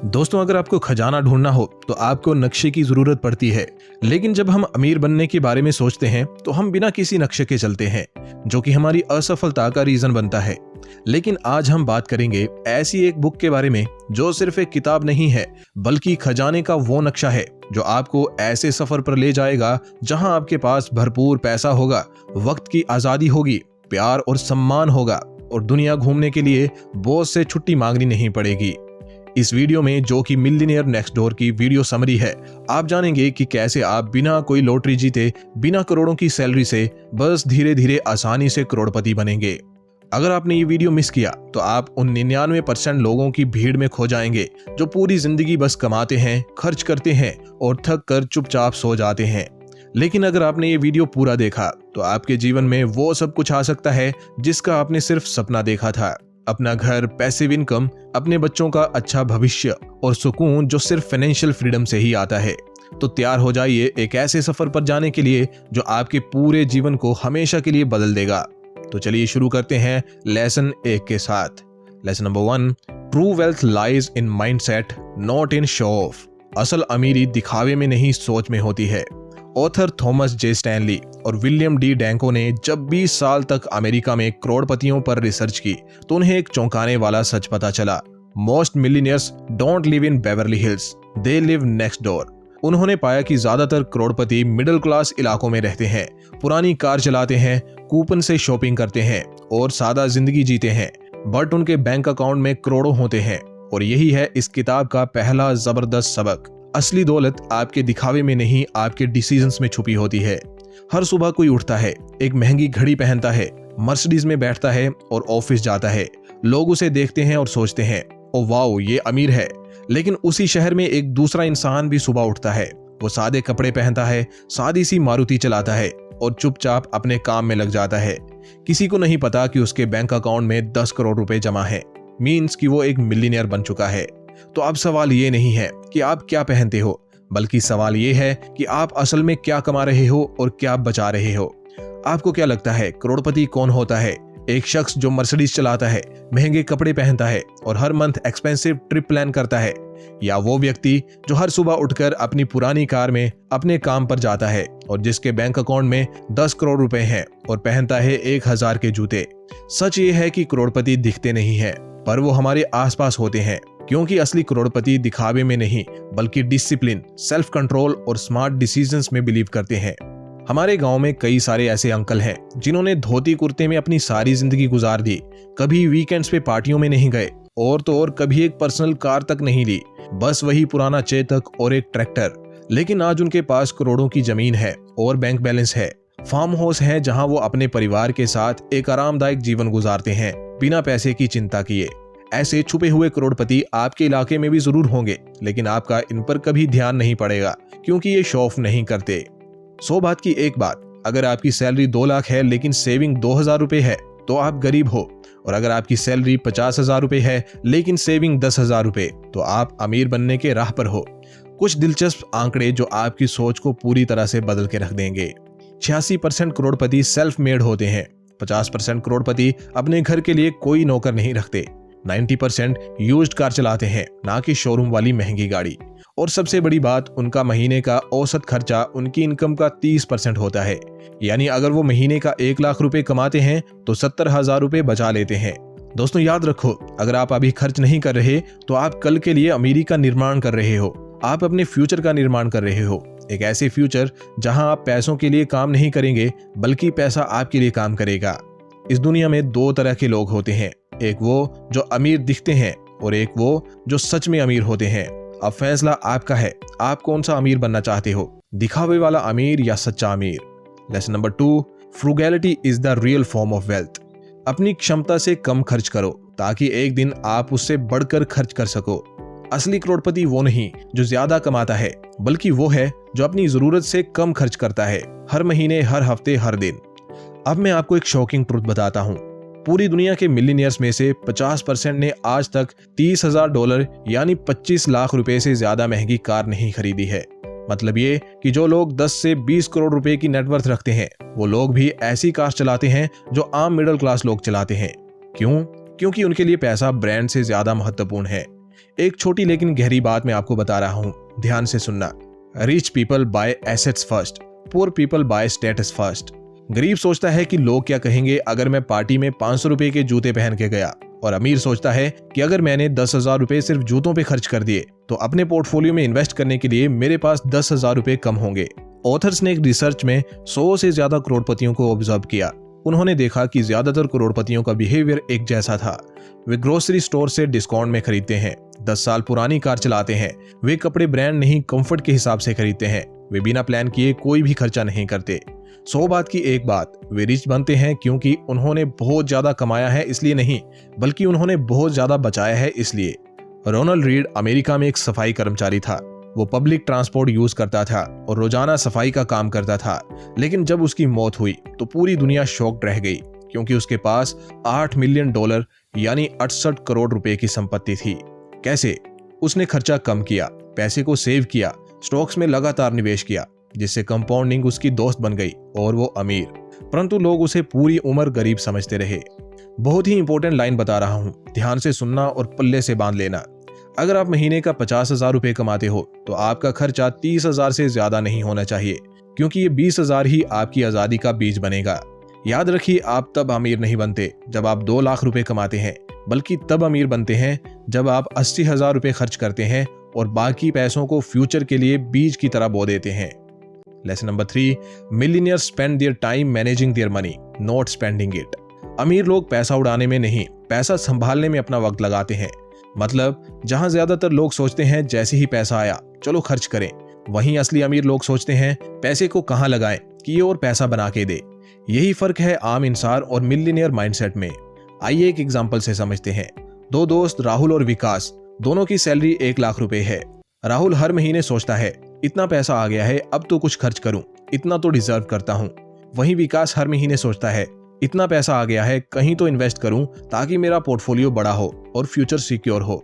दोस्तों, अगर आपको खजाना ढूंढना हो तो आपको नक्शे की जरूरत पड़ती है। लेकिन जब हम अमीर बनने के बारे में सोचते हैं तो हम बिना किसी नक्शे के चलते हैं, जो कि हमारी असफलता का रीजन बनता है। लेकिन आज हम बात करेंगे ऐसी एक बुक के बारे में जो सिर्फ एक किताब नहीं है, बल्कि खजाने का वो नक्शा है जो आपको ऐसे सफर पर ले जाएगा जहां आपके पास भरपूर पैसा होगा, वक्त की आजादी होगी, प्यार और सम्मान होगा और दुनिया घूमने के लिए बॉस से छुट्टी मांगनी नहीं पड़ेगी। इस वीडियो में, जो कि मिलियनेयर नेक्स्ट डोर की वीडियो समरी है, आप जानेंगे कि कैसे आप बिना कोई लॉटरी जीते, बिना करोड़ों की सैलरी से बस धीरे धीरे आसानी से करोड़पति बनेंगे। अगर आपने ये वीडियो मिस किया तो आप उन 99% लोगों की भीड़ में खो जाएंगे जो पूरी जिंदगी बस कमाते हैं, खर्च करते हैं और थक कर चुपचाप सो जाते हैं। लेकिन अगर आपने ये वीडियो पूरा देखा तो आपके जीवन में वो सब कुछ आ सकता है जिसका आपने सिर्फ सपना देखा था। अपना घर, पैसिव इनकम, अपने बच्चों का अच्छा भविष्य और सुकून जो सिर्फ फाइनेंशियल फ्रीडम से ही आता है। तो तैयार हो जाइए एक ऐसे सफर पर जाने के लिए जो आपके पूरे जीवन को हमेशा के लिए बदल देगा। तो चलिए शुरू करते हैं लेसन 1 के साथ। Lesson number 1, true wealth lies in mindset, not in show off. असल अमीरी दिखावे में नहीं, सोच में होती है। ऑथर थॉमस जे स्टैनली और विलियम डी डैंको ने जब 20 साल तक अमेरिका में करोड़पतियों पर रिसर्च की तो उन्हें एक चौंकाने वाला सच पता चला। Most millionaires don't live in Beverly hills, they live next door. उन्होंने पाया कि ज्यादातर करोड़पति मिडिल क्लास इलाकों में रहते हैं, पुरानी कार चलाते हैं, कूपन से शॉपिंग करते हैं और सादा जिंदगी जीते हैं, बट उनके बैंक अकाउंट में करोड़ों होते हैं। और यही है इस किताब का पहला जबरदस्त सबक। असली दौलत आपके दिखावे में नहीं, आपके डिसीजंस में छुपी होती है। हर सुबह कोई उठता है, एक महंगी घड़ी पहनता है, मर्सिडीज में बैठता है और ऑफिस जाता है। लोग उसे देखते हैं और सोचते हैं, ओ वाओ, ये अमीर है। लेकिन उसी शहर में एक दूसरा इंसान भी सुबह उठता है। वो सादे कपड़े पहनता है, सादी सी मारुति चलाता है और चुपचाप अपने काम में लग जाता है। किसी को नहीं पता कि उसके बैंक अकाउंट में 10 करोड़ रुपए जमा है, मीन्स कि वो एक मिलियनियर बन चुका है। तो अब सवाल ये नहीं है कि आप क्या पहनते हो, बल्कि सवाल ये है कि आप असल में क्या कमा रहे हो और क्या बचा रहे हो। आपको क्या लगता है करोड़पति कौन होता है? एक शख्स जो मर्सिडीज चलाता है, महंगे कपड़े पहनता है और हर मंथ एक्सपेंसिव ट्रिप प्लान करता है, या वो व्यक्ति जो हर सुबह उठकर अपनी पुरानी कार में अपने काम पर जाता है और जिसके बैंक अकाउंट में 10 करोड़ रुपए हैं और पहनता है 1000 के जूते? सच ये है कि करोड़पति दिखते नहीं है, पर वो हमारे आसपास होते हैं, क्योंकि असली करोड़पति दिखावे में नहीं, बल्कि डिसिप्लिन, सेल्फ कंट्रोल और स्मार्ट डिसीजंस में बिलीव करते हैं। हमारे गांव में कई सारे ऐसे अंकल हैं जिन्होंने धोती कुर्ते में अपनी सारी जिंदगी गुजार दी, कभी वीकेंड्स पे पार्टियों में नहीं गए और तो और कभी एक पर्सनल कार तक नहीं ली, बस वही पुराना चेतक और एक ट्रैक्टर। लेकिन आज उनके पास करोड़ों की जमीन है और बैंक बैलेंस है, फार्म हाउस है जहां वो अपने परिवार के साथ एक आरामदायक जीवन गुजारते हैं बिना पैसे की चिंता किए। ऐसे छुपे हुए करोड़पति आपके इलाके में भी जरूर होंगे, लेकिन आपका इन पर कभी ध्यान नहीं पड़ेगा, क्योंकि ये शो ऑफ नहीं करते। 100 बात की एक बात, अगर आपकी सैलरी 2 लाख है लेकिन सेविंग 2000 रुपए है तो आप गरीब हो, और अगर आपकी सैलरी 50,000 रुपए है लेकिन सेविंग 10,000 रुपए तो आप अमीर बनने के राह पर हो। कुछ दिलचस्प आंकड़े जो आपकी सोच को पूरी तरह से बदल के रख देंगे। 86% करोड़पति सेल्फ मेड होते हैं, 50% करोड़पति अपने घर के लिए कोई नौकर नहीं रखते, 90% यूज्ड कार चलाते हैं, ना कि शोरूम वाली महंगी गाड़ी, और सबसे बड़ी बात, उनका महीने का औसत खर्चा उनकी इनकम का 30% होता है। यानी अगर वो महीने का 1 लाख रुपए कमाते हैं तो 70,000 रुपए बचा लेते हैं। दोस्तों याद रखो, अगर आप अभी खर्च नहीं कर रहे तो आप कल के लिए अमीरी का निर्माण कर रहे हो। आप अपने फ्यूचर का निर्माण कर रहे हो, एक ऐसे फ्यूचर जहां आप पैसों के लिए काम नहीं करेंगे, बल्कि पैसा आपके लिए काम करेगा। इस दुनिया में 2 तरह के लोग होते हैं, एक वो जो अमीर दिखते हैं और एक वो जो सच में अमीर होते हैं। अब फैसला आपका है, आप कौन सा अमीर बनना चाहते हो, दिखावे वाला अमीर या सच्चा अमीर। Lesson number 2, frugality is the real form of wealth. अपनी क्षमता से कम खर्च करो ताकि एक दिन आप उससे बढ़कर खर्च कर सको। असली करोड़पति वो नहीं जो ज्यादा कमाता है, बल्कि वो है जो अपनी जरूरत से कम खर्च करता है, हर महीने, हर हफ्ते, हर दिन। अब मैं आपको एक शॉकिंग ट्रुथ बताता हूँ। पूरी दुनिया के मिलियनियर्स में से 50% ने आज तक $30,000 यानी 25 लाख रुपए से ज्यादा महंगी कार नहीं खरीदी है। मतलब ये कि जो लोग 10 से 20 करोड़ रुपए की नेटवर्थ रखते हैं, वो लोग भी ऐसी कार चलाते हैं जो आम मिडिल क्लास लोग चलाते हैं। क्यों? क्योंकि उनके लिए पैसा ब्रांड से ज्यादा महत्वपूर्ण है। एक छोटी लेकिन गहरी बात मैं आपको बता रहा हूँ, ध्यान से सुनना। Rich people buy assets first, poor people buy status first. गरीब सोचता है कि लोग क्या कहेंगे अगर मैं पार्टी में 500 रुपए के जूते पहन के गया, और अमीर सोचता है कि अगर मैंने 10,000 रुपए सिर्फ जूतों पे खर्च कर दिए तो अपने पोर्टफोलियो में इन्वेस्ट करने के लिए मेरे पास 10,000 रुपए कम होंगे। ऑथर्स ने एक रिसर्च में 100 से ज्यादा करोड़पतियों को ऑब्जर्व किया। उन्होंने देखा कि ज्यादातर करोड़पतियों का बिहेवियर एक जैसा था। वे ग्रोसरी स्टोर से डिस्काउंट में खरीदते हैं, 10 साल पुरानी कार चलाते हैं, वे कपड़े ब्रांड नहीं कंफर्ट के हिसाब से खरीदते हैं, वे बिना प्लान किए कोई भी खर्चा नहीं करते। 100 बात की एक बात, वे रिच बनते हैं क्योंकि उन्होंने बहुत ज्यादा कमाया है इसलिए नहीं, बल्कि उन्होंने बहुत ज्यादा बचाया है इसलिए। रोनाल्ड रीड अमेरिका में एक सफाई कर्मचारी था। वो पब्लिक ट्रांसपोर्ट यूज करता था और रोजाना सफाई का काम करता था, लेकिन जब उसकी मौत हुई तो पूरी दुनिया शॉक्ड रह गई, क्योंकि उसके पास $8 मिलियन यानी 68 करोड़ रुपए की संपत्ति थी। कैसे? उसने खर्चा कम किया, पैसे को सेव किया, स्टॉक्स में लगातार निवेश किया, जिससे कंपाउंडिंग उसकी दोस्त बन गई और वो अमीर। परंतु लोग उसे पूरी उम्र गरीब समझते रहे। बहुत ही इंपॉर्टेंट लाइन बता रहा हूँ, ध्यान से सुनना और पल्ले से बांध लेना। अगर आप महीने का 50,000 रुपए कमाते हो तो आपका खर्चा 30,000 से ज्यादा नहीं होना चाहिए, क्योंकि ये 20,000 ही आपकी आजादी का बीज बनेगा। याद रखिए, आप तब अमीर नहीं बनते जब आप 2 लाख रुपए कमाते हैं, बल्कि तब अमीर बनते हैं जब आप 80,000 रुपए खर्च करते हैं और बाकी पैसों को फ्यूचर के लिए बीज की तरह बो देते हैं। Lesson number 3, millionaires spend their time managing their money, not spending it. अमीर लोग पैसा उड़ाने में नहीं, पैसा संभालने में अपना वक्त लगाते हैं। मतलब जहां ज्यादातर लोग सोचते हैं जैसे ही पैसा आया चलो खर्च करें, वहीं असली अमीर लोग सोचते हैं पैसे को कहां लगाएं कि ये और पैसा बना के दे। यही फर्क है आम इंसान और मिलियनियर माइंडसेट में। आइए एक एग्जांपल से समझते हैं। 2 दोस्त राहुल और विकास, दोनों की सैलरी 1 लाख रुपए है। राहुल हर महीने सोचता है इतना पैसा आ गया है, अब तो कुछ खर्च करूं, इतना तो डिजर्व करता हूं। वहीं विकास हर महीने सोचता है इतना पैसा आ गया है, कहीं तो इन्वेस्ट करूं ताकि मेरा पोर्टफोलियो बड़ा हो और फ्यूचर सिक्योर हो।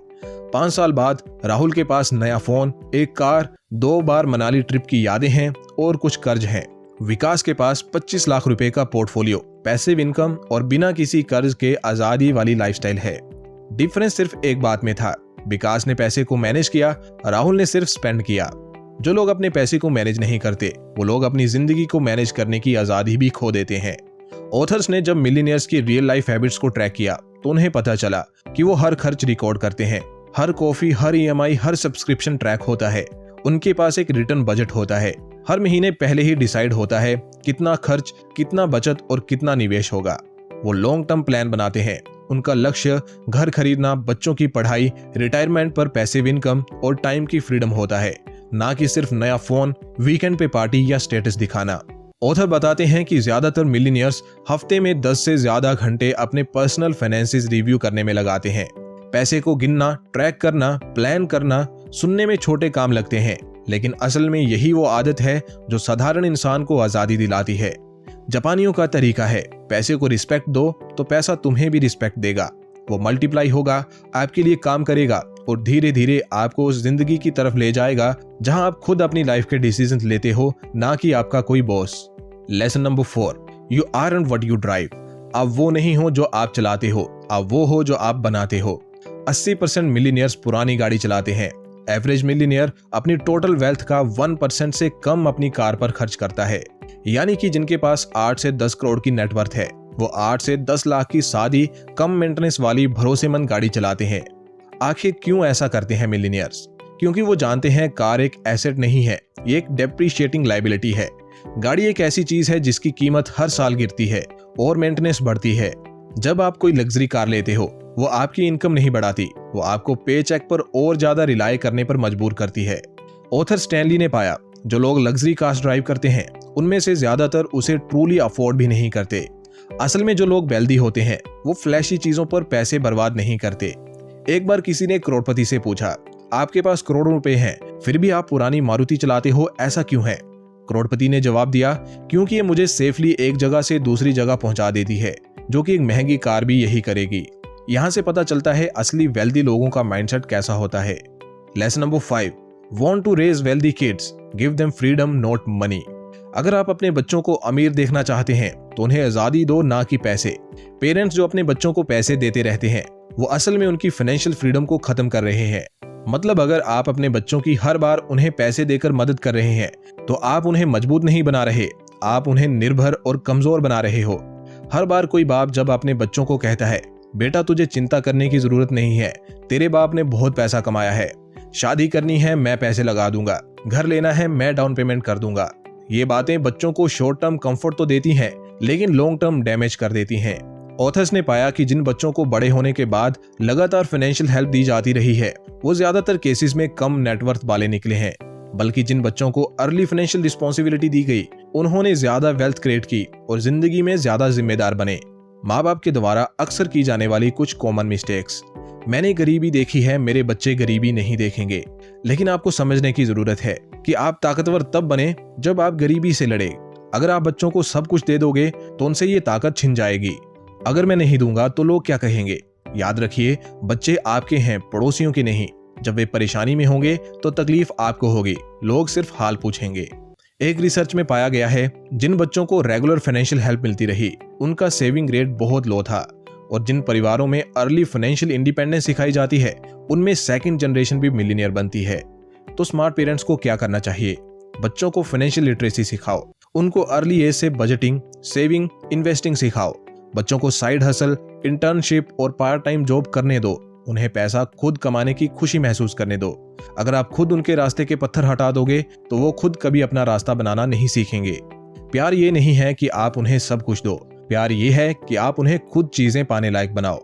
5 साल बाद राहुल के पास नया फोन, एक कार, 2 बार मनाली ट्रिप की यादें हैं और कुछ कर्ज हैं। विकास के पास 25 लाख रुपए का पोर्टफोलियो, पैसिव इनकम और बिना किसी कर्ज के आजादी वाली लाइफस्टाइल है। डिफरेंस सिर्फ एक बात में था, विकास ने पैसे को मैनेज किया, राहुल ने सिर्फ स्पेंड किया। जो लोग अपने पैसे को मैनेज नहीं करते, वो लोग अपनी जिंदगी को मैनेज करने की आजादी भी खो देते हैं। ऑथर्स ने जब मिलियनियर्स की रियल लाइफ हैबिट्स को ट्रैक किया तो उन्हें पता चला कि वो हर खर्च रिकॉर्ड करते हैं, हर कॉफी, हर EMI, हर सब्सक्रिप्शन ट्रैक होता है। उनके पास एक रिटर्न बजट होता है, हर महीने पहले ही डिसाइड होता है कितना खर्च, कितना बचत और कितना निवेश होगा। वो लॉन्ग टर्म प्लान बनाते हैं। उनका लक्ष्य घर खरीदना, बच्चों की पढ़ाई, रिटायरमेंट पर पैसिव इनकम और टाइम की फ्रीडम होता है, ना कि सिर्फ नया फोन, वीकेंड पे पार्टी या स्टेटस दिखाना। ऑथर बताते हैं कि ज्यादातर मिलियनियर्स हफ्ते में 10 से ज्यादा घंटे अपने पर्सनल फाइनेंसेस रिव्यू करने में लगाते हैं। पैसे को गिनना, ट्रैक करना, प्लान करना सुनने में छोटे काम लगते हैं, लेकिन असल में यही वो आदत है जो साधारण इंसान को आजादी दिलाती है। जापानियों का तरीका है, पैसे को रिस्पेक्ट दो तो पैसा तुम्हें भी रिस्पेक्ट देगा। वो मल्टीप्लाई होगा, आपके लिए काम करेगा और धीरे धीरे आपको उस जिंदगी की तरफ ले जाएगा जहां आप खुद अपनी लाइफ के डिसीजन लेते हो, ना कि आपका कोई boss. Lesson number 4, you aren't what you drive. आप वो नहीं हो जो आप चलाते हो, आप वो हो जो आप बनाते हो। 80% मिलियनियर्स पुरानी गाड़ी चलाते हैं। एवरेज मिलियनियर अपनी टोटल वेल्थ का 1% से कम अपनी कार पर खर्च करता है। यानी कि जिनके पास 8 से 10 करोड़ की नेटवर्थ है, वो 8 से 10 लाख की सादी कम मेंटेनेंस वाली भरोसेमंद गाड़ी चलाते हैं। आखिर क्यों ऐसा करते हैं मिलियनियर्स? क्योंकि वो जानते हैं कार एक एसेट नहीं है, ये एक डेप्रिशिएटिंग लायबिलिटी है। गाड़ी एक ऐसी चीज है जिसकी कीमत हर साल गिरती है और मेंटेनेंस बढ़ती है। जब आप कोई लग्जरी कार लेते हो, वो आपकी इनकम नहीं बढ़ाती, वो आपको पे चेक पर और ज्यादा रिलाय करने पर मजबूर करती है। ऑथर स्टैनली ने पाया, जो लोग लग्जरी कार्स ड्राइव करते हैं उनमें से ज्यादातर उसे ट्रूली अफोर्ड भी नहीं करते। असल में जो लोग वेल्दी होते हैं वो फ्लैशी चीजों पर पैसे बर्बाद नहीं करते। एक बार किसी ने करोड़पति से पूछा, आपके पास करोड़ों रुपए हैं फिर भी आप पुरानी मारुति चलाते हो, ऐसा क्यों है? करोड़पति ने जवाब दिया, क्योंकि ये मुझे सेफली एक जगह से दूसरी जगह पहुंचा देती है, जो कि एक महंगी कार भी यही करेगी। यहाँ से पता चलता है असली वेल्दी लोगों का माइंडसेट कैसा होता है। Lesson number 5, want to raise wealthy kids, give them freedom not money. अगर आप अपने बच्चों को अमीर देखना चाहते हैं तो उन्हें आजादी दो, ना कि पैसे। पेरेंट्स जो अपने बच्चों को पैसे देते रहते हैं वो असल में उनकी फाइनेंशियल फ्रीडम को खत्म कर रहे हैं। मतलब अगर आप अपने बच्चों की हर बार उन्हें पैसे देकर मदद कर रहे हैं तो आप उन्हें मजबूत नहीं बना रहे, आप उन्हें निर्भर और कमजोर बना रहे हो। हर बार कोई बाप जब अपने बच्चों को कहता है बेटा तुझे चिंता करने की जरूरत नहीं है, तेरे बाप ने बहुत पैसा कमाया है, शादी करनी है मैं पैसे लगा दूंगा, घर लेना है मैं डाउन पेमेंट कर दूंगा, ये बातें बच्चों को शॉर्ट टर्म कंफर्ट तो देती हैं लेकिन लॉन्ग टर्म डैमेज कर देती हैं। ऑथर्स ने पाया कि जिन बच्चों को बड़े होने के बाद लगातार फाइनेंशियल हेल्प दी जाती रही है वो ज्यादातर केसेस में कम नेटवर्थ वाले निकले हैं, बल्कि जिन बच्चों को अर्ली फाइनेंशियल रिस्पॉन्सिबिलिटी दी गई उन्होंने ज्यादा वेल्थ क्रिएट की और जिंदगी में ज्यादा जिम्मेदार बने। माँ बाप के द्वारा अक्सर की जाने वाली कुछ कॉमन मिस्टेक्स। मैंने गरीबी देखी है, मेरे बच्चे गरीबी नहीं देखेंगे। लेकिन आपको समझने की जरूरत है कि आप ताकतवर तब बने जब आप गरीबी से लड़े। अगर आप बच्चों को सब कुछ दे दोगे तो उनसे ये ताकत छिन जाएगी। अगर मैं नहीं दूंगा तो लोग क्या कहेंगे। याद रखिए बच्चे आपके हैं, पड़ोसियों के नहीं। जब वे परेशानी में होंगे तो तकलीफ आपको होगी, लोग सिर्फ हाल पूछेंगे। एक रिसर्च में पाया गया है जिन बच्चों को रेगुलर फाइनेंशियल हेल्प मिलती रही उनका सेविंग रेट बहुत लो था, और जिन परिवारों में अर्ली फाइनेंशियल इंडिपेंडेंस सिखाई जाती है उनमें सेकंड जनरेशन भी मिलियनियर बनती है। तो स्मार्ट पेरेंट्स को क्या करना चाहिए? बच्चों को फाइनेंशियल लिटरेसी सिखाओ, उनको अर्ली एज से बजटिंग, सेविंग, इन्वेस्टिंग सिखाओ। बच्चों को साइड हसल, इंटर्नशिप और पार्ट टाइम जॉब करने दो, उन्हें पैसा खुद कमाने की खुशी महसूस करने दो। अगर आप खुद उनके रास्ते के पत्थर हटा दोगे तो वो खुद कभी अपना रास्ता बनाना नहीं सीखेंगे। प्यार ये नहीं है कि आप उन्हें सब कुछ दो, प्यार ये है कि आप उन्हें खुद चीजें पाने लायक बनाओ।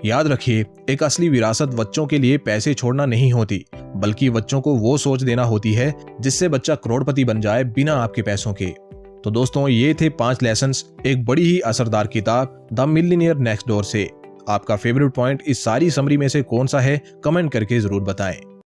याद रखिए एक असली विरासत बच्चों के लिए पैसे छोड़ना नहीं होती, बल्कि बच्चों को वो सोच देना होती है जिससे बच्चा करोड़पति बन जाए बिना आपके पैसों के। तो दोस्तों ये थे 5 लेसन्स एक बड़ी ही असरदार किताब द मिलियनेयर नेक्स्ट डोर से। आपका फेवरेट पॉइंट इस सारी समरी में से कौन सा है कमेंट करके जरूर बताएं।